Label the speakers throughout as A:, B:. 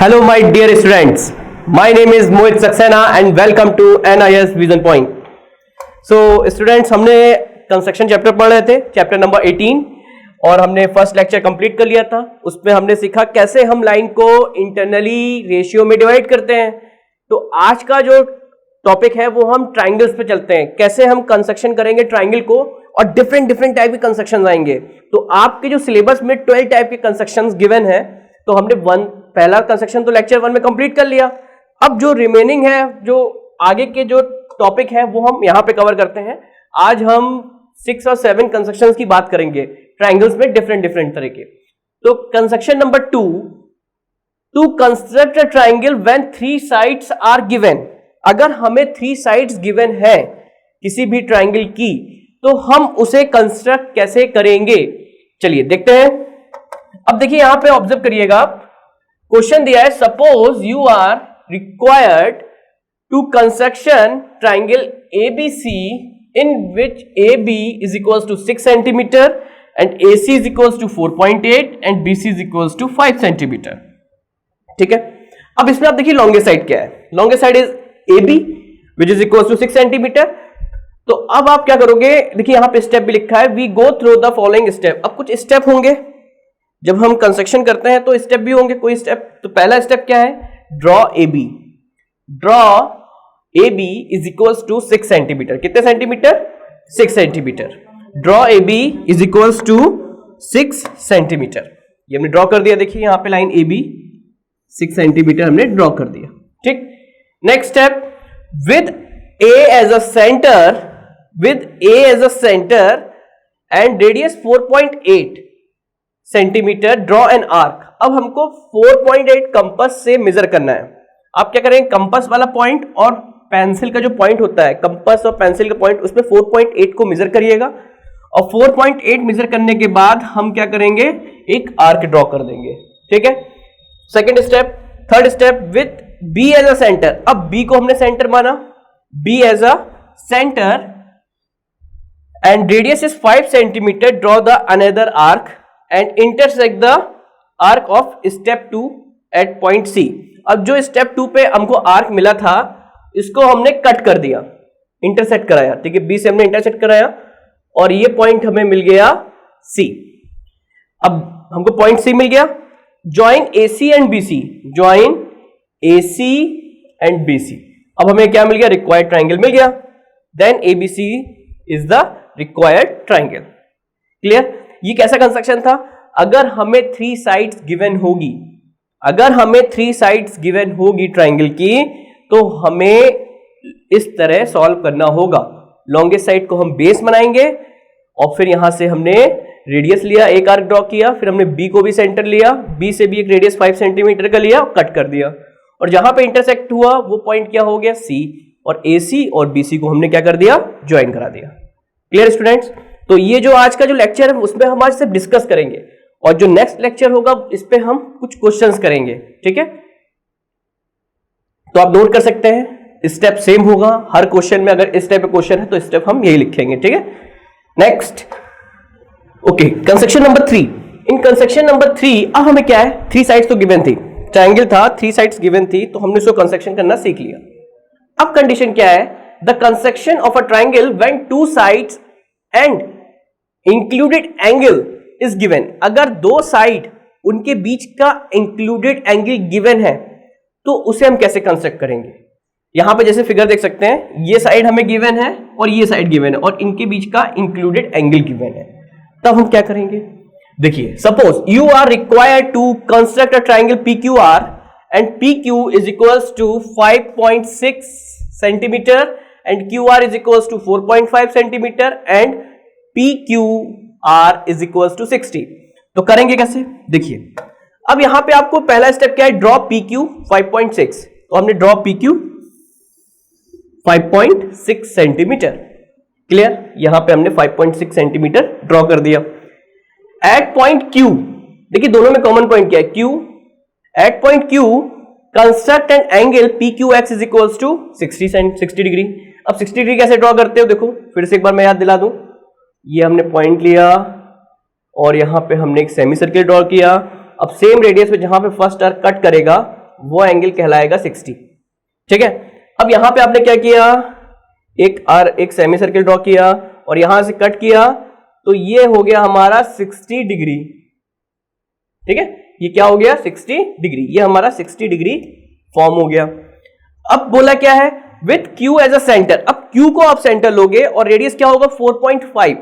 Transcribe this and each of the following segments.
A: Hello my dear students, my name is Mohit Saxena and welcome to NIS Vision Point. So students, हमने construction chapter पढ़ रहे थे, chapter number 18 और हमने first lecture complete कर लिया था। उसमें हमने सीखा कैसे हम लाइन को इंटरनली रेशियो में डिवाइड करते हैं। तो आज का जो टॉपिक है वो हम ट्राइंगल्स पे चलते हैं, कैसे हम कंस्ट्रक्शन करेंगे ट्राइंगल को और डिफरेंट टाइप के कंस्ट्रक्शन आएंगे। तो आपके जो सिलेबस में 12 टाइप के कंस्ट्रक्शंस गिवन है, तो हमने पहला कंस्ट्रक्शन तो लेक्चर 1 में कंप्लीट कर लिया। अब जो रिमेनिंग है, जो आगे के जो टॉपिक है वो हम यहां पे कवर करते हैं। आज हम 6 और 7 कंस्ट्रक्शंस की बात करेंगे ट्राइंगल्स में डिफरेंट तरह के। तो construction number 2, to construct a triangle when 3 sides are given. अगर हमें 3 साइड्स गिवन है किसी भी ट्राइंगल की, तो हम उसे कंस्ट्रक्ट कैसे करेंगे, चलिए देखते हैं। अब देखिए यहां पे ऑब्जर्व करिएगा, क्वेश्चन दिया है, suppose you are required to construction triangle ABC in which AB is equals to 6 centimeter and AC is equals to 4.8 and BC is equals to 5 centimeter। ठीक है, अब इसमें आप देखिए लॉन्गेस्ट साइड क्या है। Longest side is AB which is equals to 6 centimeter। तो अब आप क्या करोगे, देखिए यहां पे स्टेप भी लिखा है, we go through the following step. अब कुछ स्टेप होंगे जब हम कंस्ट्रक्शन करते हैं, तो स्टेप भी होंगे कोई स्टेप। तो पहला स्टेप क्या है, draw AB। Draw AB is equals to 6 centimetre. कितने centimetre, 6 centimetre. Draw AB is equals to 6 centimetre. ये हमने ड्रॉ कर दिया, देखिए यहां पे लाइन AB 6 सेंटीमीटर हमने ड्रॉ कर दिया। ठीक, next step, with A as a centre, with A as a centre and radius 4.8 centimetre, draw an arc. अब हमको 4.8 कंपास से मेजर करना है। आप क्या करेंगे, कंपास वाला पॉइंट और पेंसिल का जो पॉइंट होता है, कंपास और पेंसिल का पॉइंट, उसमें 4.8 को मेजर करिएगा और 4.8 मेजर करने के बाद हम क्या करेंगे, एक आर्क ड्रॉ कर देंगे। ठीक है, second step. Third step, with B as a centre. अब B को हमने सेंटर माना, B as a centre and radius is 5 centimetre, draw the another arc and intersect the arc of step 2 at point C। अब जो step 2 पे हमको arc मिला था, इसको हमने कट कर दिया, इंटरसेक्ट कराया। ठीक है, B से हमने इंटरसेक्ट कराया और ये पॉइंट हमें मिल गया C। अब हमको पॉइंट C मिल गया। Join AC and BC, join AC and BC। अब हमें क्या मिल गया, रिक्वायर्ड ट्राइंगल मिल गया। Then ABC is the required triangle. Clear, ये कैसा कंस्ट्रक्शन था। अगर हमें 3 साइड्स गिवन होगी, अगर हमें 3 साइड्स गिवन होगी ट्राइंगल की, तो हमें इस तरह सॉल्व करना होगा। लॉन्गेस्ट साइड को हम बेस बनाएंगे और फिर यहां से हमने रेडियस लिया, एक आर्क ड्रॉ किया, फिर हमने B को भी सेंटर लिया, B से भी एक रेडियस 5 सेंटीमीटर का लिया और कट कर दिया। और जहां पे इंटरसेक्ट हुआ वो पॉइंट क्या हो गया, C, और AC और BC को हमने क्या कर दिया, ज्वाइन करा दिया। Clear students. तो ये जो आज का जो लेक्चर है उसमें हम आज सिर्फ डिस्कस करेंगे और जो नेक्स्ट लेक्चर होगा इस पे हम कुछ क्वेश्चंस करेंगे। ठीक है, तो आप नोट कर सकते हैं, स्टेप सेम होगा हर क्वेश्चन में। अगर इस टाइप का क्वेश्चन है तो स्टेप हम यही लिखेंगे। ठीक है, next. Okay, construction number 3। In construction number 3 अब हमें क्या है, 3 साइड्स तो गिवन थी, ट्राइंगल था, 3 साइड्स गिवन थी, तो हमने इसको कंस्ट्रक्शन करना सीख लिया। अब कंडीशन क्या है, the construction of a triangle when 2 sides and included angle is given. अगर 2 साइड, उनके बीच का इंक्लूडेड एंगल गिवन है, तो उसे हम कैसे कंस्ट्रक्ट करेंगे। यहां पे जैसे फिगर देख सकते हैं, ये साइड हमें गिवन है और ये साइड गिवन है और इनके बीच का इंक्लूडेड एंगल गिवन है। तब हम क्या करेंगे, देखिए suppose you are required to construct a triangle PQR and PQ is equals to 5.6 centimetre and QR is equals to 4.5 centimetre and PQR is equals to 60। तो करेंगे कैसे, देखिए अब यहां पे आपको पहला स्टेप क्या है, ड्रॉ PQ 5.6। तो हमने ड्रॉ PQ 5.6 सेंटीमीटर। क्लियर, यहां पे हमने 5.6 सेंटीमीटर ड्रॉ कर दिया। एट पॉइंट Q, देखिए दोनों में कॉमन पॉइंट क्या है, Q। At point Q construct an angle PQX is equals to 60 degree. अब 60 डिग्री कैसे ड्रॉ करते हो, देखो फिर से एक बार मैं याद दिला दूं। ये हमने पॉइंट लिया और यहां पे हमने एक सेमी सर्किल ड्रॉ किया। अब सेम रेडियस पे जहां पे फर्स्ट आर्क कट करेगा वो एंगल कहलाएगा 60। ठीक है, अब यहां पे आपने क्या किया, एक सेमी सर्किल ड्रॉ किया और यहां से कट किया, तो ये हो गया हमारा 60 डिग्री। ठीक है, ये क्या हो गया 60 डिग्री, ये हमारा 60 डिग्री फॉर्म हो गया। अब बोला क्या है, with Q as a centre. अब Q को आप सेंटर लोगे और रेडियस क्या होगा 4.5,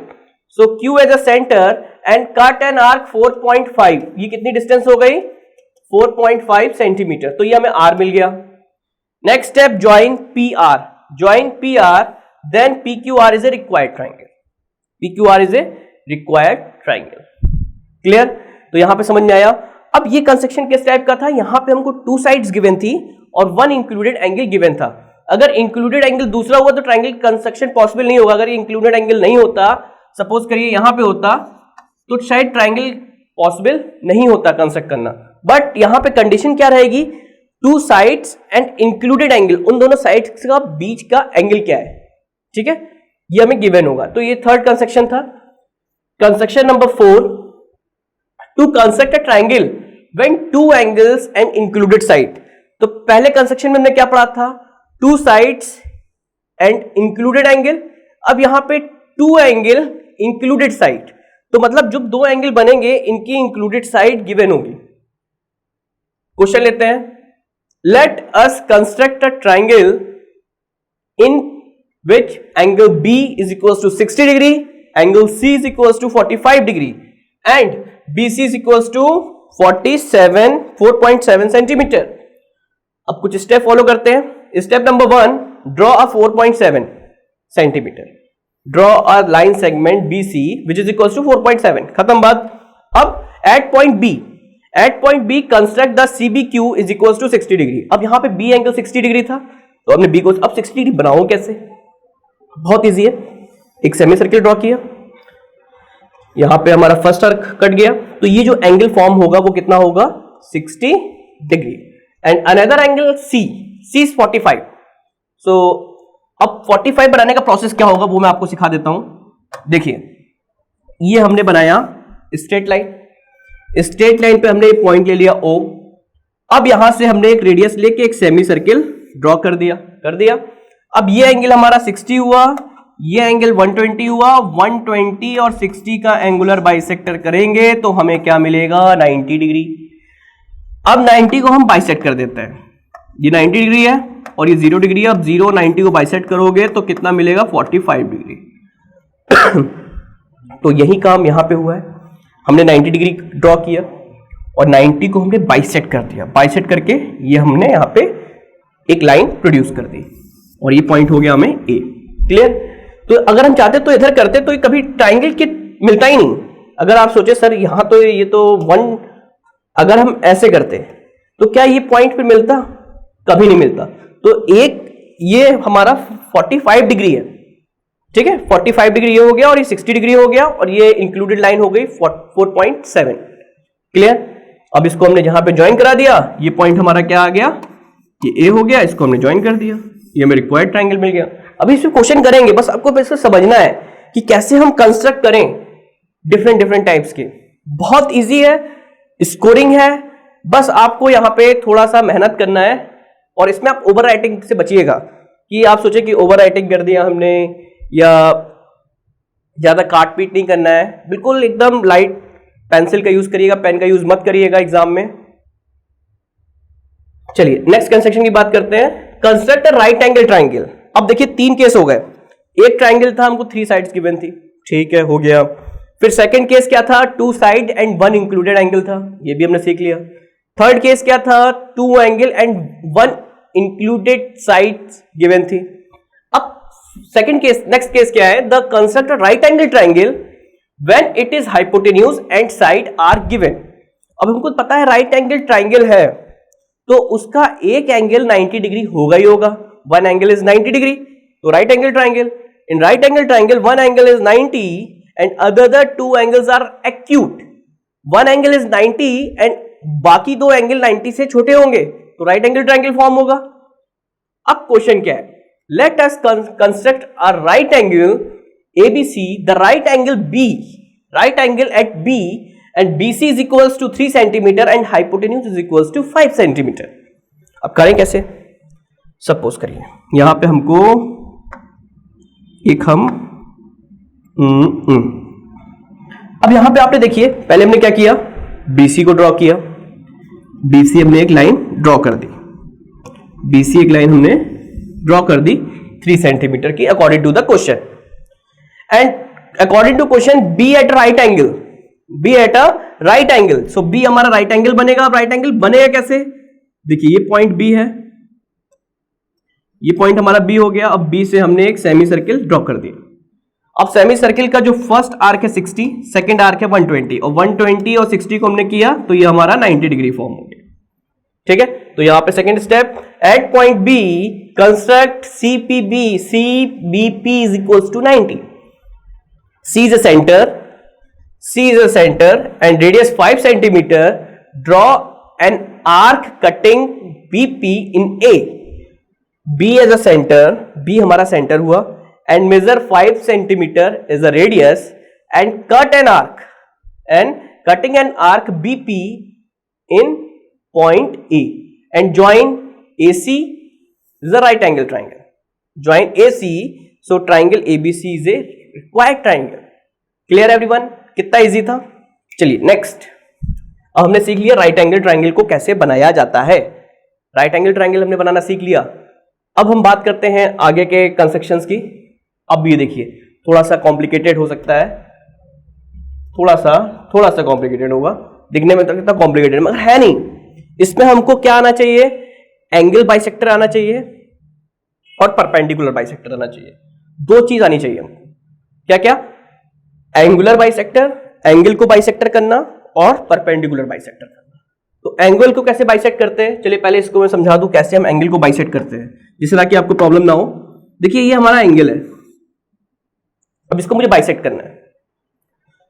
A: so Q as a centre and cut an arc 4.5, ये कितनी डिस्टेंस हो गई 4.5 सेंटीमीटर, तो ये हमें R मिल गया। Next step, join PR, then PQR is a required triangle, PQR is a required triangle. Clear, तो यहां पे समझ में आया। अब ये कंस्ट्रक्शन किस टाइप का था, यहां पे हमको 2 साइड्स गिवन थी और 1 इंक्लूडेड एंगल गिवन था। अगर इंक्लूडेड एंगल दूसरा हुआ तो ट्राइंगल कंस्ट्रक्शन पॉसिबल नहीं होगा। अगर ये इंक्लूडेड एंगल नहीं होता, सपोज करिए यहां पे होता, तो शायद ट्राइंगल पॉसिबल नहीं होता कंस्ट्रक्ट करना। बट यहां पे कंडीशन क्या रहेगी, 2 साइड्स एंड इंक्लूडेड एंगल, उन दोनों साइड्स का बीच का एंगल क्या है। ठीक है, ये हमें गिवन होगा। तो ये थर्ड कंस्ट्रक्शन था। Construction number 4, to construct a triangle when 2 angles and included side. तो पहले कंस्ट्रक्शन में हमने क्या पढ़ा था, 2 साइड्स एंड इंक्लूडेड एंगल। अब यहां पे 2 एंगल इंक्लूडेड साइड, तो मतलब जब 2 एंगल बनेंगे इनकी इंक्लूडेड साइड गिवन होगी। क्वेश्चन लेते हैं, let us construct a triangle in which angle B is equals to 60 degree, angle C is equals to 45 degree and BC is equals to 4.7 centimeter। अब कुछ स्टेप फॉलो करते हैं। Step number 1, draw a 4.7 centimetre, draw a line segment BC which is equals to 4.7, खत्म बात। अब at point B construct the CBQ is equals to 60 degree. अब यहां पे B एंगल 60 डिग्री था, तो हमने B को अब 60 डिग्री बनाओ कैसे, बहुत इजी है। एक सेमी सर्किल ड्रॉ किया, यहां पे हमारा फर्स्ट आर्क कट गया, तो ये जो एंगल फॉर्म होगा वो कितना होगा 60 degree and another angle C is 45। सो अब 45 बनाने का प्रोसेस क्या होगा वो मैं आपको सिखा देता हूं। देखिए, ये हमने बनाया स्ट्रेट लाइन पे हमने पॉइंट ले लिया O। अब यहां से हमने एक रेडियस लेके एक सेमी सर्किल ड्रॉ कर दिया। अब ये एंगल हमारा 60 हुआ, ये एंगल 120 हुआ, 120 और 60 का एंगुलर बाइसेक्टर करेंगे तो हमें क्या मिलेगा 90 डिग्री। अब 90 को हम बाइसेक्ट कर देते हैं, ये 90 डिग्री है और ये 0 डिग्री है। अब 0 90 को बाइसेक्ट करोगे तो कितना मिलेगा 45 डिग्री। तो यही काम यहां पे हुआ है, हमने 90 डिग्री ड्रॉ किया और 90 को हमने बाइसेक्ट कर दिया। बाइसेक्ट करके ये हमने यहां पे एक लाइन प्रोड्यूस कर दी और ये पॉइंट हो गया हमें A। क्लियर, तो अगर हम चाहते तो इधर करते तो कभी ट्राइंगल के मिलता ही नहीं। अगर आप सोचे सर यहां तो ये तो 1, अगर हम ऐसे करते तो क्या ये पॉइंट पे मिलता, कभी नहीं मिलता। तो एक ये हमारा 45 डिग्री है, ठीक है, 45 डिग्री ये हो गया और ये 60 डिग्री हो गया और ये इंक्लूडेड लाइन हो गई 4.7। क्लियर, अब इसको हमने जहां पे ज्वाइन करा दिया, ये पॉइंट हमारा क्या आ गया, ये A हो गया, इसको हमने ज्वाइन कर दिया, ये हमें रिक्वायर्ड ट्रायंगल मिल गया। अभी इसमें क्वेश्चन करेंगे, बस आपको इसको समझना है कि कैसे हम कंस्ट्रक्ट करें डिफरेंट टाइप्स के। बहुत इजी है, स्कोरिंग है, बस आपको यहां पे थोड़ा सा मेहनत करना है। और इसमें आप ओवर राइटिंग से बचिएगा कि आप सोचे कि ओवर राइटिंग कर दिया हमने या ज्यादा काट पीट नहीं करना है। बिल्कुल एकदम लाइट पेंसिल का यूज करिएगा, पेन का यूज मत करिएगा एग्जाम में। चलिए नेक्स्ट कंस्ट्रक्शन की बात करते हैं, construct a right angle triangle. अब देखिए 3 केस हो गए, एक ट्राइंगल था हमको 3 साइड्स गिवन थी, ठीक है, हो गया। फिर सेकंड केस क्या था, 2 साइड एंड 1 इंक्लूडेड एंगल था, ये भी हमने सीख लिया। थर्ड केस क्या था, 2 angle and 1 included sides given थी। अब सेकंड केस, नेक्स्ट केस क्या है, the construct a right angle triangle when it is hypotenuse and side are given. अब हमको पता है राइट एंगल ट्राइंगल है तो उसका एक एंगल 90 डिग्री होगा ही होगा, 1 एंगल इज 90 डिग्री, तो right angle triangle, in right angle triangle 1 angle is 90 and other 2 angles are acute. 1 angle is 90 and बाकी 2 एंगल 90 से छोटे होंगे, तो राइट एंगल ट्राइंगल फॉर्म होगा। अब क्वेश्चन क्या है, let us construct a right angle ABC, the right angle B, right angle at B and BC is equals to 3 centimeter and hypotenuse is equals to 5 centimeter. अब करें कैसे? Suppose करिए यहां पे हमको एक हम अब यहां पे आपने देखिए पहले हमने क्या किया, BC को ड्रॉ किया, BC हमने एक लाइन ड्रॉ कर दी, BC एक लाइन हमने ड्रॉ कर दी 3 सेंटीमीटर की according to the question, and according to question B at right angle, B at a right angle, so B हमारा राइट एंगल बनेगा। अब राइट एंगल बनेगा कैसे? देखिए ये पॉइंट बी है, ये पॉइंट हमारा बी हो गया। अब बी से हमने एक सेमी सर्किल ड्रॉ कर दिया। अब सेमी सर्किल का जो फर्स्ट आर्क है 60, सेकंड आर्क है 120, और 120 और 60 को हमने किया तो ये हमारा 90 डिग्री फॉर्म हो गया। ठीक है, तो यहां पे second step, at point B construct CPB, CBP is equals to 90. C is a center, C is a center and radius 5 centimeter. Draw an arc cutting BP in A. B as a center, B हमारा centre हुआ, and measure 5 centimeter is the radius and cut an arc, and cutting an arc BP in point A and join AC is a right angle triangle. Join AC, so triangle ABC is a required triangle. Clear everyone? कितना easy था? चलिए next, अब हमने सीख लिया right angle triangle को कैसे बनाया जाता है। राइट एंगल ट्राइंगल हमने बनाना सीख लिया। अब हम बात करते हैं आगे के कंस्ट्रक्शंस की। अब ये देखिए थोड़ा सा कॉम्प्लिकेटेड हो सकता है, थोड़ा सा कॉम्प्लिकेटेड होगा, दिखने में तो कितना कॉम्प्लिकेटेड मगर है नहीं। इसमें हमको क्या आना चाहिए? एंगल बाइसेक्टर आना चाहिए और परपेंडिकुलर बाइसेक्टर आना चाहिए। दो चीज आनी चाहिए हमको। क्या क्या? एंगुलर बाइसेक्टर, एंगल को बाइसेक्टर करना, और परपेंडिकुलर बाइसेक्टर करना। तो एंगल को कैसे बाइसेक्ट करते हैं, चलिए पहले इसको मैं समझा दूं कैसे हम एंगल को बाइसेक्ट करते हैं, जिससे ताकि आपको प्रॉब्लम ना हो। देखिए ये हमारा एंगल है, अब इसको मुझे बाइसेक्ट करना है।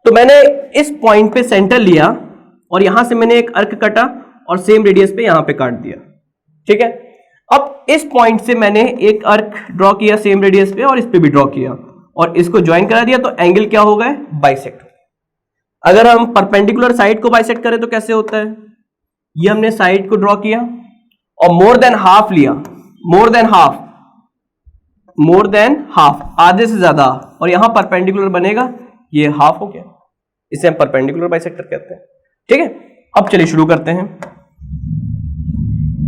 A: तो मैंने इस पॉइंट पे सेंटर लिया और यहां से मैंने एक अर्क कटा और सेम रेडियस पे यहां पे काट दिया। ठीक है, अब इस पॉइंट से मैंने एक अर्क ड्रॉ किया सेम रेडियस पे और इस पे भी ड्रॉ किया और इसको ज्वाइन करा दिया, तो एंगल क्या हो गए? बाइसेक्ट। अगर हम परपेंडिकुलर साइड को बाइसेक्ट करें तो कैसे होता है? ये हमने साइड को ड्रॉ किया और मोर देन हाफ लिया, मोर देन हाफ, आधे से ज्यादा, और यहां परपेंडिकुलर बनेगा, ये हाफ हो गया, इसे हम परपेंडिकुलर बाइसेक्टर कहते हैं। ठीक है, अब चलिए शुरू करते हैं।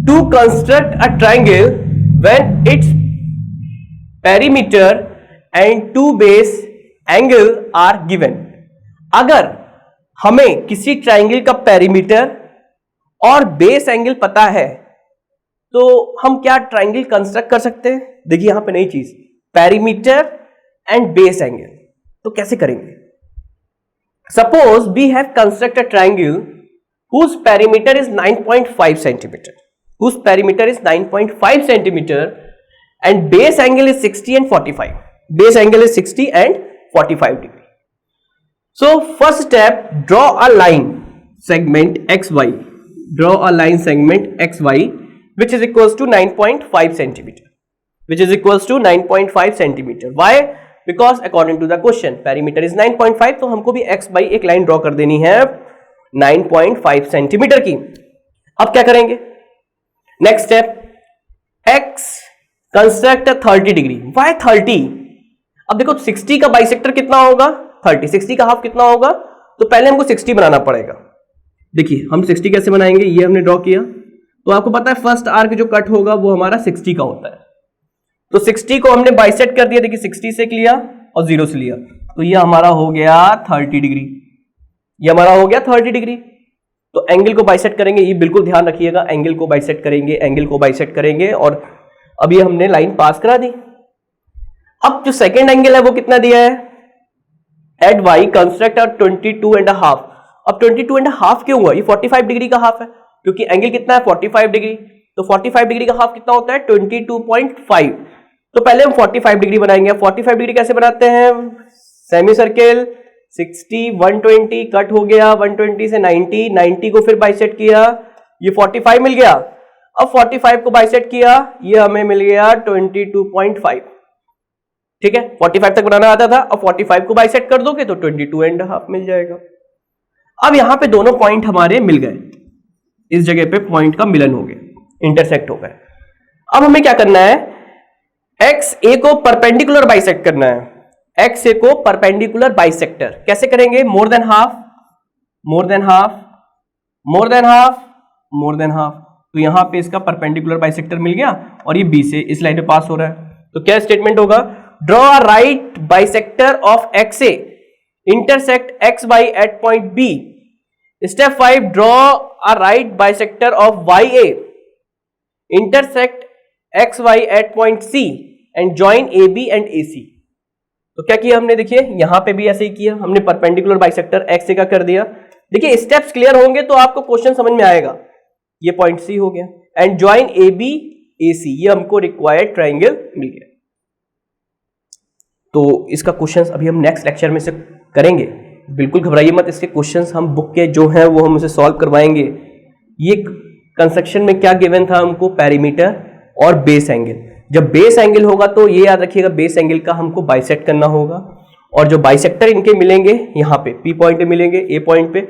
A: To construct a triangle when its perimeter and two base angle are given. अगर हमें किसी ट्राइंगल का पेरीमीटर और बेस एंगल पता है तो हम क्या ट्राइंगल कंस्ट्रक्ट कर सकते हैं? देखिए यहां पे नई चीज, पेरीमीटर एंड बेस एंगल, तो कैसे करेंगे? Suppose we have construct a triangle whose perimeter is 9.5 centimeter, whose perimeter is 9.5 centimeter and base angle is 60 and 45. Base angle is 60 and 45 degree. So first step, draw a line segment XY. Draw a line segment XY which is equals to 9.5 centimeter. Which is equals to 9.5 centimeter. Why? Because according to the question, perimeter is 9.5, तो हमको भी XY एक line draw कर देनी है 9.5 centimetre की। अब क्या करेंगे? Next step, X construct 30 degree. Y 30? अब देखो 60 का बाइसेक्टर कितना होगा? 30। 60 का हाफ कितना होगा? तो पहले हमको 60 बनाना पड़ेगा। देखिए हम 60 कैसे बनाएंगे, ये हमने ड्रॉ किया, तो आपको पता है फर्स्ट आर्क जो कट होगा वो हमारा 60 का होता है, तो 60 को हमने बाइसेक्ट कर दिया। देखिए 60 से लिया और 0 से लिया, तो ये हमारा हो गया 30 डिग्री, ये हमारा हो गया 30 डिग्री। तो एंगल को बाइसेक्ट करेंगे, ये बिल्कुल ध्यान रखिएगा, एंगल को बाइसेक्ट करेंगे, एंगल को बाइसेक्ट करेंगे, और अब ये हमने लाइन पास करा दी। अब जो सेकंड एंगल है वो कितना दिया है? At Y construct 22.5। अब 22.5 क्यों हुआ? ये 45 डिग्री का हाफ है, क्योंकि एंगल कितना है? 45 डिग्री। तो 45 डिग्री का हाफ कितना होता है? 22.5। तो पहले हम 45 डिग्री बनाएंगे। 45 डिग्री कैसे बनाते हैं? सेमी सर्किल 60, 120 कट हो गया, 120 से 90, 90 को फिर बाइसेक्ट किया, ये 45 मिल गया। अब 45 को बाइसेक्ट किया, ये हमें मिल गया 22.5। ठीक है, 45 तक बनाना आता था, अब 45 को बाइसेक्ट कर दोगे तो 22.5 मिल जाएगा। अब यहां पे दोनों पॉइंट हमारे मिल गए, इस जगह पे पॉइंट का मिलन हो गया, इंटरसेक्ट हो गए। अब हमें क्या करना है, एक्स ए को परपेंडिकुलर बाइसेक्ट करना है। एक्स ए को परपेंडिकुलर बाइसेक्टर कैसे करेंगे, more than half, more than half, more than half, more than half. तो यहां पे इसका परपेंडिकुलर बाइसेक्टर मिल गया और ये बी से इस लाइन पे पास हो रहा है। तो क्या स्टेटमेंट होगा, draw a right bisector of X A intersect X Y at point B. Step 5, draw a right bisector of Y A intersect X Y at point C and join A B and A C. तो क्या किया हमने, देखिए यहां पे भी ऐसे ही किया, हमने परपेंडिकुलर बाइसेक्टर एक्स ए का कर दिया। देखिए स्टेप्स क्लियर होंगे तो आपको क्वेश्चन समझ में आएगा। ये पॉइंट सी हो गया एंड जॉइन ए बी ए सी, ये हमको रिक्वायर्ड ट्राइंगल मिल गया। तो इसका क्वेश्चंस अभी हम नेक्स्ट लेक्चर में से करेंगे, बिल्कुल घबराइए मत। इसके क्वेश्चंस हम बुक के जो हैं वो हम उसे सॉल्व करवाएंगे। ये कंस्ट्रक्शन में क्या गिवन था हमको, पेरीमीटर और बेस एंगल। जब बेस एंगल होगा तो ये याद रखिएगा, बेस एंगल का हमको बाइसेक्ट करना होगा और जो बाइसेक्टर इनके मिलेंगे यहाँ पे पी पॉइंट पे मिलेंगे, ए पॉइंट पे,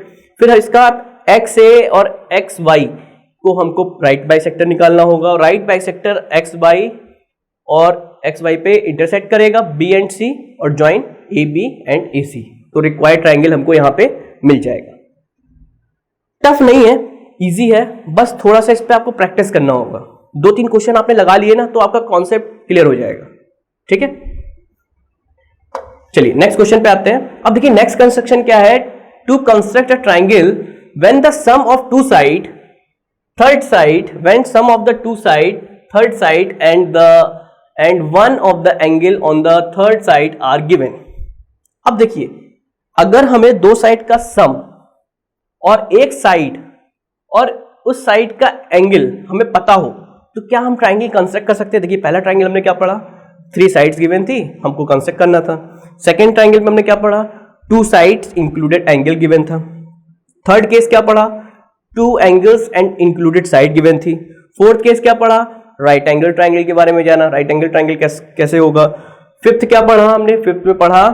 A: फिर इसका एक्स ए और एक्स वाई को हमको राइट बाइसेक्टर निकालना होगा और राइट बाइसेक्टर एक्स वाई और एक्स वाई पे इंटरसेक्ट करेगा बी एंड सी और join A B and A C. तो रिक्वायर्ड ट्राइंगल हमको यहाँ पे मिल जाएगा। टफ नहीं है, इजी है, बस थोड़ा सा इस पे आपको प्रैक्टिस करना होगा। 2-3 क्वेश्चन आपने लगा लिए ना तो आपका कॉन्सेप्ट क्लियर हो जाएगा। ठीक है, चलिए नेक्स्ट क्वेश्चन पे आते हैं। अब देखिए नेक्स्ट कंस्ट्रक्शन क्या है, to construct a triangle when the sum of two side third side when sum of the two side third side and one of the angle on the third side are given. अब देखिए अगर हमें दो side का सम और एक side और उस साइड का एंगल हमें पता हो तो क्या हम ट्राइंगल कंस्ट्रक्ट कर सकते हैं। देखिए पहला ट्राइंगल हमने क्या पढ़ा, 3 साइड्स गिवन थी, हमको कंस्ट्रक्ट करना था। सेकेंड ट्राइंगल में हमने क्या पढ़ा, 2 साइड्स इंक्लूडेड एंगल गिवन था। थर्ड केस क्या पढ़ा, 2 angles and included side given थी। फोर्थ केस क्या पढ़ा, राइट एंगल ट्राइंगल के बारे में जाना, राइट एंगल ट्राइंगल कैसे होगा। फिफ्थ क्या पढ़ा हमने, फिफ्थ में पढ़ा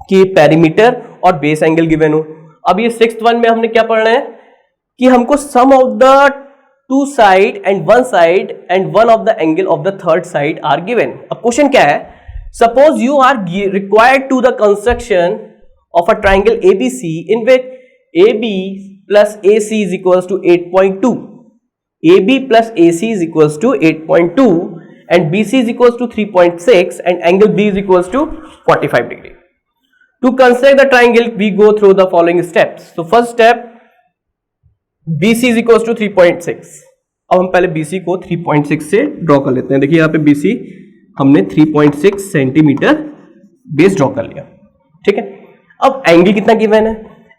A: कि पेरीमीटर और बेस एंगल गिवन हो। अब ये 6th वन में हमने क्या पढ़ना है कि हमको sum of the two side and one of the angle of the third side are given. अब क्वेश्चन क्या है, suppose you are required to the construction of a triangle ABC in which AB plus AC is equals to 8.2, AB plus AC is equals to 8.2 and BC is equals to 3.6 and angle B is equals to 45 degree. To construct the triangle, we go through the following steps. So first step, BC is equals to 3.6. अब हम पहले BC को 3.6 से draw कर लेते हैं। देखिए यहाँ पे BC हमने 3.6 सेंटीमीटर बेस ड्रॉ कर लिया। ठीक है, अब एंगल कितना गिवन है,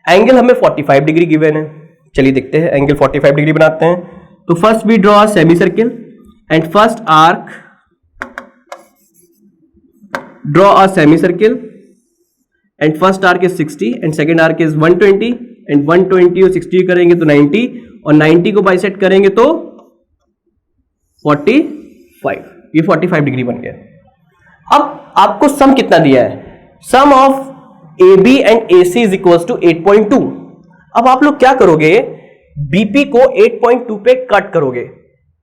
A: एंगल हमें 45 डिग्री गिवन है। चलिए देखते हैं, एंगल 45 डिग्री बनाते हैं। तो first we draw a semi circle and first arc, draw a semi circle and first arc is 60 and second arc is 120 and 120 और 60 करेंगे तो 90 और 90 को बाइसेक्ट करेंगे तो 45, ये 45 डिग्री बन गया। अब आपको सम कितना दिया है, sum of AB and AC is equals to 8.2। अब आप लोग क्या करोगे, BP को 8.2 पे कट करोगे।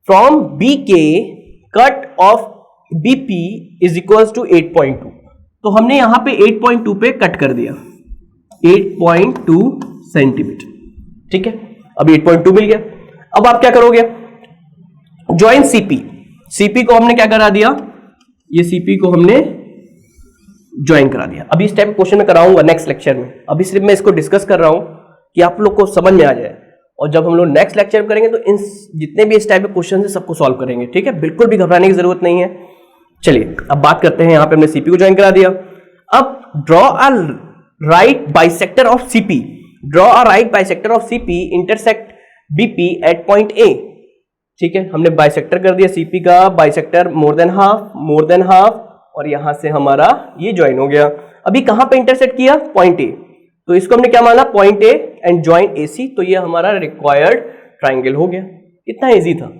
A: From BK cut off BP is equals to 8.2। तो हमने यहां पे 8.2 पे कट कर दिया, 8.2 सेंटीमीटर। ठीक है, अब 8.2 मिल गया। अब आप क्या करोगे, ज्वाइन CP। CP को हमने क्या करा दिया, ये CP को हमने ज्वाइन करा दिया। अभी इस टाइप के क्वेश्चन में कराऊंगा नेक्स्ट लेक्चर में, अभी सिर्फ मैं इसको डिस्कस कर रहा हूं कि आप लोग को समझ में आ जाए। और जब हम लोग नेक्स्ट लेक्चर में करेंगे तो इन जितने भी इस टाइप के क्वेश्चन है सबको सॉल्व करेंगे। ठीक है, बिल्कुल भी घबराने की जरूरत नहीं है। चलिए अब बात करते हैं, यहां पे हमने CP को ज्वाइन करा दिया। अब draw a right bisector of CP, draw a right bisector of CP intersect BP at point A। ठीक है, हमने बाइसेक्टर कर दिया CP का, बाइसेक्टर मोर देन हाफ और यहां से हमारा ये ज्वाइन हो गया। अभी कहां पे इंटरसेक्ट किया, पॉइंट A, तो इसको हमने क्या माना, point A and join AC। तो ये हमारा रिक्वायर्ड ट्राइंगल हो गया। कितना इजी था।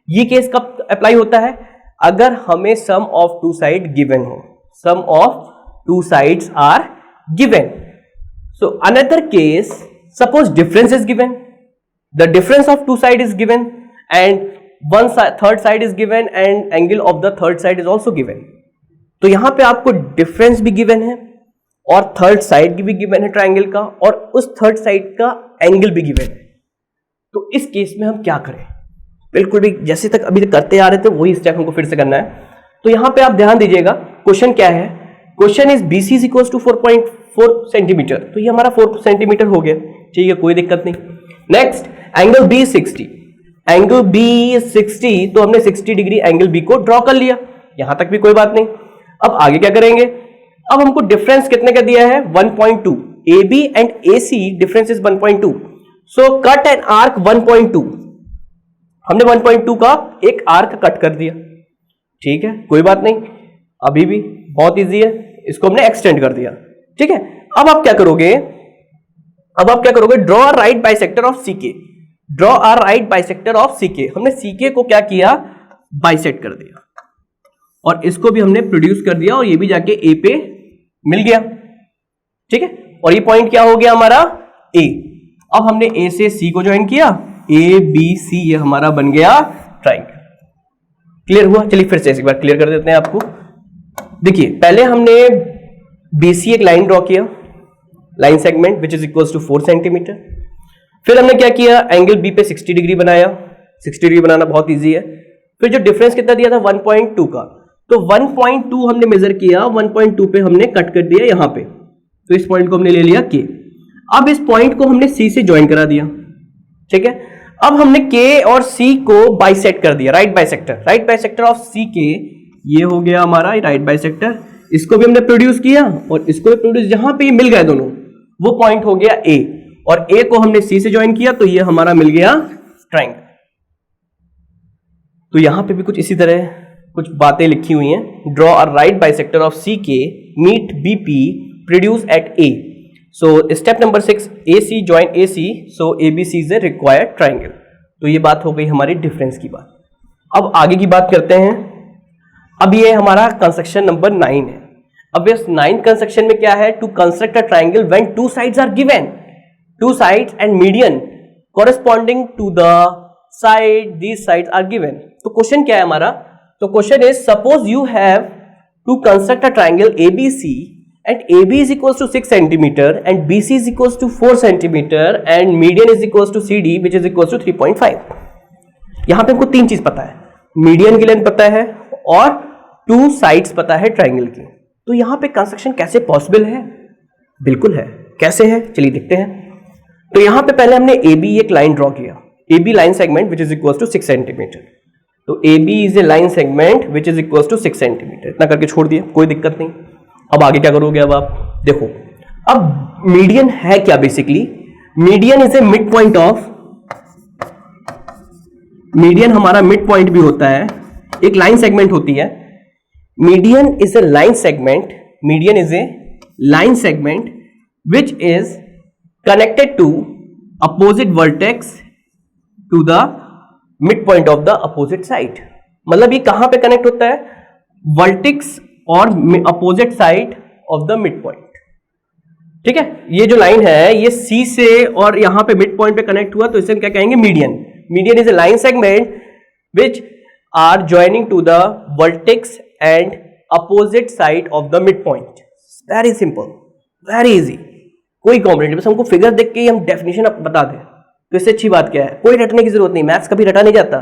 A: ये केस कब अप्लाई होता है, अगर हमें sum of two side given हो, sum of two sides are given. So another case, suppose difference is given, the difference of two side is given and one third side is given and angle of the third side is also given. तो यहां पे आपको difference भी given है और third side भी given है triangle का, और उस थर्ड साइड का एंगल भी गिवन है। तो इस केस में हम क्या करें? बिल्कुल भी जैसे तक अभी तक करते आ रहे थे वही स्टेप हमको फिर से करना है। तो यहां पे आप ध्यान दीजिएगा, क्वेश्चन क्या है? Question is BC is equal to 4.4 centimetre. तो ये हमारा 4 सेंटीमीटर हो गया, ठीक है, कोई दिक्कत नहीं। Next, angle B 60, angle B 60, तो हमने 60 डिग्री एंगल B को ड्रॉ कर लिया, यहां तक भी कोई बात नहीं। अब आगे क्या करेंगे? अब हमको डिफरेंस कितने का दिया है? 1.2। AB and AC difference is 1.2, so cut an arc 1.2। हमने 1.2 का एक आर्क कट कर दिया, ठीक है, कोई बात नहीं, अभी भी बहुत इजी है, इसको हमने एक्सटेंड कर दिया, ठीक है। अब आप क्या करोगे? Draw right bisector of CK, draw are right bisector of CK। हमने CK को क्या किया? बाइसेक्ट कर दिया, और इसको भी हमने प्रोड्यूस कर दिया, और ये भी जाके A पे मिल गया, ठीक है। और ये पॉइंट क्या हो गया हमारा? A। अब हमने A से C को ज्वाइन किया, ABC, ये हमारा बन गया ट्राइंगल। क्लियर हुआ? चलिए फिर से एक बार क्लियर कर देते हैं आपको। देखिए, पहले हमने BC एक लाइन ड्रॉ किया, line segment which is equal to 4 centimetre. फिर हमने क्या किया? एंगल B पे 60 डिग्री बनाया। 60 डिग्री बनाना बहुत इजी है। फिर जो डिफरेंस कितना दिया था? 1.2 का, तो 1.2 हमने मेजर किया, 1.2 पे हमने कट कर दिया यहां पे, तो इस पॉइंट को हमने ले लिया K। अब इस पॉइंट को हमने C से ज्वाइन करा दिया, ठीक है। अब हमने K और C को बाइसेक्ट कर दिया, राइट बाइसेक्टर ऑफ CK, ये हो गया हमारा राइट बाइसेक्टर। इसको भी हमने प्रोड्यूस किया और इसको भी प्रोड्यूस, जहां पे ये मिल गए दोनों, वो पॉइंट हो गया A, और A को हमने C से ज्वाइन किया, तो ये हमारा मिल गया ट्राइंगल। तो यहां पे भी कुछ इसी तरह कुछ बातें लिखी हुई हैं। Draw a right bisector of CK meet BP produce at A। So step number 6, AC join AC, so ABC is a required triangle. तो ये बात हो गई हमारी डिफरेंस की बात। अब आगे की बात करते हैं। अब ये हमारा कंस्ट्रक्शन नंबर 9 है। अब इस 9 कंस्ट्रक्शन में क्या है? To construct a triangle when two sides are given, two sides and median corresponding to the side, these sides are given. तो क्वेश्चन क्या है हमारा? तो question is, suppose you have to construct a triangle ABC and AB is equals to 6 centimeter and BC is equals to 4 centimeter and median is equals to CD which is equals to 3.5। यहां पे हमको 3 चीज पता है, median की length पता है और 2 साइड्स पता है ट्राइंगल की। तो यहां पे कंस्ट्रक्शन कैसे पॉसिबल है? बिल्कुल है। कैसे है? चलिए देखते हैं। तो यहां पे पहले हमने AB एक लाइन ड्रॉ किया, AB line segment which is equals to 6 centimetre. तो AB is a line segment which is equals to 6 centimetre. इतना करके छोड़ दिया, कोई दिक्कत नहीं। अब आगे क्या करोगे? अब आप देखो, अब मीडियन है क्या? Basically median is a mid point of, median हमारा मिड पॉइंट भी होता है, एक लाइन सेगमेंट होती है। Median is a line segment, median is a line segment which is connected to opposite vertex to the mid point of the opposite side. मतलब ये कहां पे कनेक्ट होता है? वर्टेक्स और opposite side of the mid point, ठीक है। ये जो लाइन है ये C से और यहां पे मिड पॉइंट पे कनेक्ट हुआ, तो इसे हम क्या कहेंगे? Median. Median is a line segment which are joining to the vertex and opposite side of the mid point. Very simple, very easy, कोई कॉम्प्लिकेटेड, बस हमको फिगर देख के ही हम डेफिनेशन बता दें, तो इससे अच्छी बात क्या है? कोई रटने की जरूरत नहीं, मैथ्स कभी रटा नहीं जाता।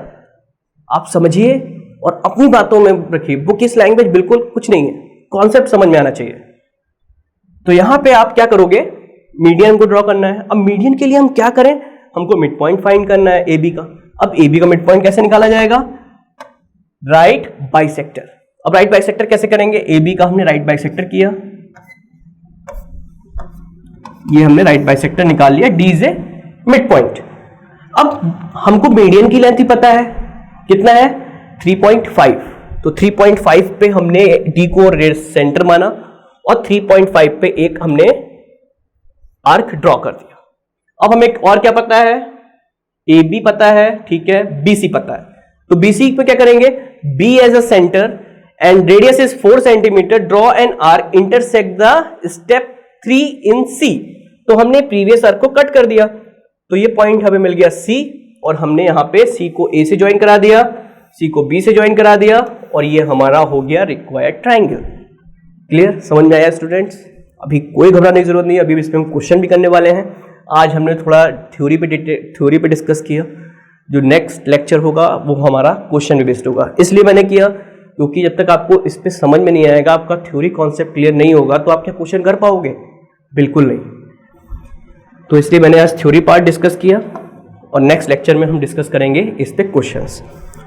A: आप समझिए और अपनी बातों में रखिए। बुक इस लैंग्वेज बिल्कुल कुछ नहीं है, कॉन्सेप्ट समझ में आना चाहिए। तो यहां पे आप क्या करोगे? मीडियन को ड्रॉ करना है। अब मीडियन के लिए हम क्या करें? हमको मिड पॉइंट फाइंड करना है AB का। अब AB का मिड पॉइंट कैसे निकाला जाएगा? Right bisector. अब राइट बाइसेक्टर कैसे करेंगे? AB का हमने राइट बाइसेक्टर किया, ये हमने राइट बाइसेक्टर निकाल लिया, D is a mid point. अब हमको मीडियन की लेंथ ही पता है, कितना है? 3.5। तो 3.5 पे हमने D को सेंटर माना और 3.5 पे एक हमने आर्क ड्रॉ कर दिया। अब हमें और क्या पता है? AB पता है, ठीक है, BC पता है। तो BC पे क्या करेंगे? B as a centre and radius is 4 centimetre, draw an arc intersect the step 3 in C। तो हमने प्रीवियस आर्क को कट कर दिया, तो ये पॉइंट हमें मिल गया C और हमने यहाँ पे सी को ए से ज्वाइन करा दिया, सी को बी से ज्वाइन करा दिया और ये हमारा हो गया रिक्वायर्ड ट्राइंगल। क्लियर, समझ में आया स्टूडेंट्स? अभी कोई घबराने की जरूरत नहीं, अभी इस पे हम क्वेश्चन भी करने वाले हैं। आज हमने थोड़ा थ्योरी पे डिस्कस किया, जो नेक्स्ट लेक्चर होगा वो हमारा क्वेश्चन भी बेस्ड होगा। इसलिए मैंने किया क्योंकि जब तक आपको इस पे समझ में नहीं आएगा, आपका थ्योरी कॉन्सेप्ट क्लियर नहीं होगा, तो आप क्या क्वेश्चन कर पाओगे? बिल्कुल नहीं। तो इसलिए मैंने आज थ्योरी पार्ट डिस्कस किया और नेक्स्ट लेक्चर में हम डिस्कस करेंगे इस पे क्वेश्चंस।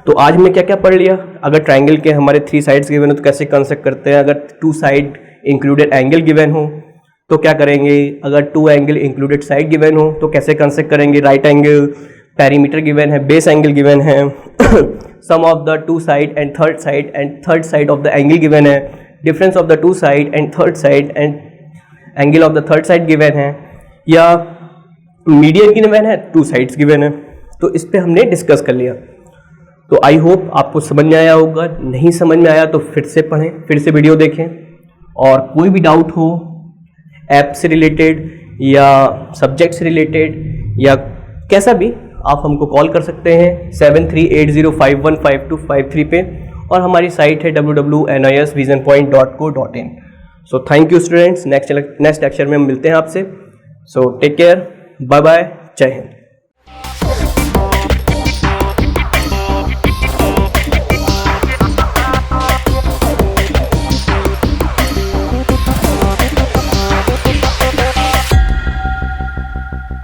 A: तो आज हमने क्या क्या पढ़ लिया? अगर ट्राइंगल के हमारे 3 साइड्स गिवन हो तो कैसे कंस्ट्रक्ट करते हैं, अगर 2 साइड इंक्लूडेड एंगल गिवन हो तो क्या करेंगे, अगर 2 एंगल इंक्लूडेड साइड गिवन हो तो कैसे कंस्ट्रक्ट करेंगे, राइट एंगल, पेरीमीटर गिवन है, बेस एंगल गिवन है, sum of the 2 side and third side of the angle given है, difference of the 2 side and third side and angle of the third side given है, या median given है, 2 sides given है। तो इस पे हमने डिस्कस कर लिया। तो आई होप आपको समझ में आया होगा। नहीं समझ में आया तो फिर से पढ़ें, फिर से वीडियो देखें, और कोई भी डाउट हो ऐप से रिलेटेड या सब्जेक्ट से रिलेटेड या कैसा भी, आप हमको कॉल कर सकते हैं 7380515253 पे, और हमारी साइट है www.nisvisionpoint.co.in। So thank you students, next lecture में हम मिलते हैं आपसे। So take care, bye bye, जय हिंद।